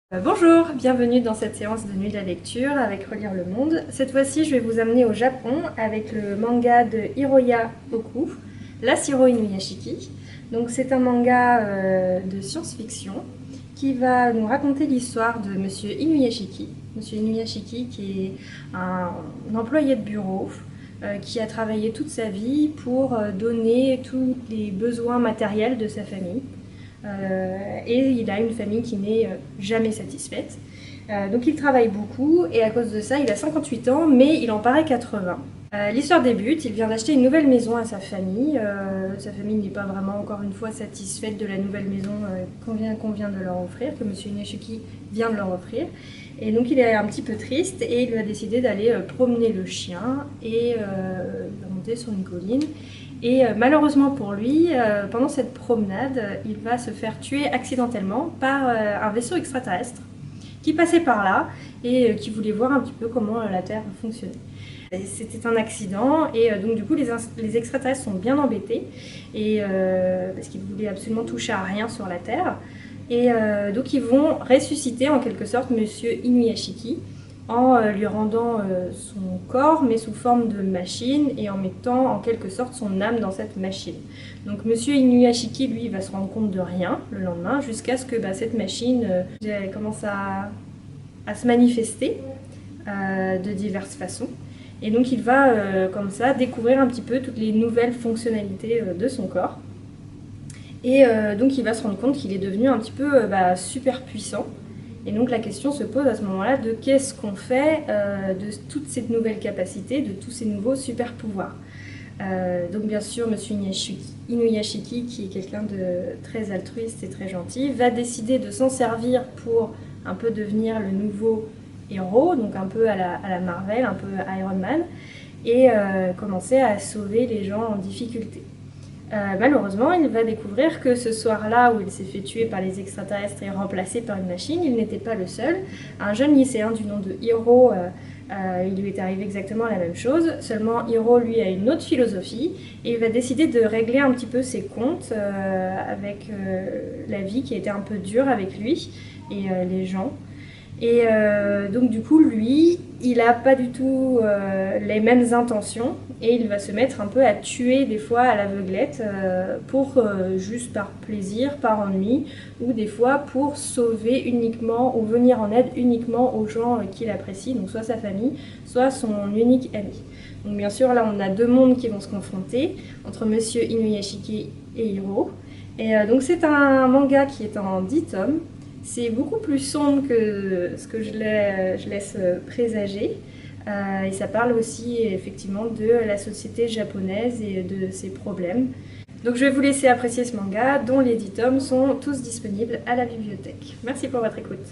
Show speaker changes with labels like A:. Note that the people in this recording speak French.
A: Bonjour, bienvenue dans cette séance de nuit de la lecture avec Relire le Monde. Cette fois-ci, je vais vous amener au Japon avec le manga de Hiroya Oku, Lasiro Inuyashiki. Donc c'est un manga de science-fiction qui va nous raconter l'histoire de Monsieur Inuyashiki. Monsieur Inuyashiki qui est un employé de bureau qui a travaillé toute sa vie pour donner tous les besoins matériels de sa famille. Et il a une famille qui n'est jamais satisfaite. Donc il travaille beaucoup et à cause de ça il a 58 ans mais il en paraît 80. L'histoire débute, il vient d'acheter une nouvelle maison à sa famille. Sa famille n'est pas vraiment encore une fois satisfaite de la nouvelle maison qu'on vient de leur offrir, que Monsieur Inuyashiki vient de leur offrir. Et donc il est un petit peu triste et il va décider d'aller promener le chien et va monter sur une colline. Et malheureusement pour lui, pendant cette promenade, il va se faire tuer accidentellement par un vaisseau extraterrestre qui passait par là et qui voulait voir un petit peu comment la Terre fonctionnait. C'était un accident et donc du coup les extraterrestres sont bien embêtés et, parce qu'ils voulaient absolument toucher à rien sur la Terre. Et donc ils vont ressusciter en quelque sorte Monsieur Inuyashiki en lui rendant son corps mais sous forme de machine et en mettant en quelque sorte son âme dans cette machine. Donc Monsieur Inuyashiki lui va se rendre compte de rien le lendemain jusqu'à ce que cette machine commence à se manifester de diverses façons. Et donc il va comme ça découvrir un petit peu toutes les nouvelles fonctionnalités de son corps. Et donc il va se rendre compte qu'il est devenu un petit peu super puissant. Et donc la question se pose à ce moment-là de qu'est-ce qu'on fait de toutes ces nouvelles capacités, de tous ces nouveaux super pouvoirs. Donc bien sûr, Monsieur Inuyashiki, qui est quelqu'un de très altruiste et très gentil, va décider de s'en servir pour un peu devenir le nouveau héros, donc un peu à la Marvel, un peu Iron Man, et commencer à sauver les gens en difficulté. Malheureusement, il va découvrir que ce soir-là où il s'est fait tuer par les extraterrestres et remplacé par une machine, il n'était pas le seul. Un jeune lycéen du nom de Hiro, il lui est arrivé exactement la même chose, seulement Hiro, lui, a une autre philosophie et il va décider de régler un petit peu ses comptes avec la vie qui a été un peu dure avec lui et les gens. Et donc du coup, lui, il n'a pas du tout les mêmes intentions et il va se mettre un peu à tuer des fois à l'aveuglette pour juste par plaisir, par ennui, ou des fois pour sauver uniquement ou venir en aide uniquement aux gens qu'il apprécie, donc soit sa famille, soit son unique ami. Donc bien sûr, là on a deux mondes qui vont se confronter entre Monsieur Inuyashiki et Hiro. Et donc c'est un manga qui est en 10 tomes. C'est beaucoup plus sombre que ce que je laisse présager. Et ça parle aussi effectivement de la société japonaise et de ses problèmes. Donc je vais vous laisser apprécier ce manga dont les 10 tomes sont tous disponibles à la bibliothèque. Merci pour votre écoute.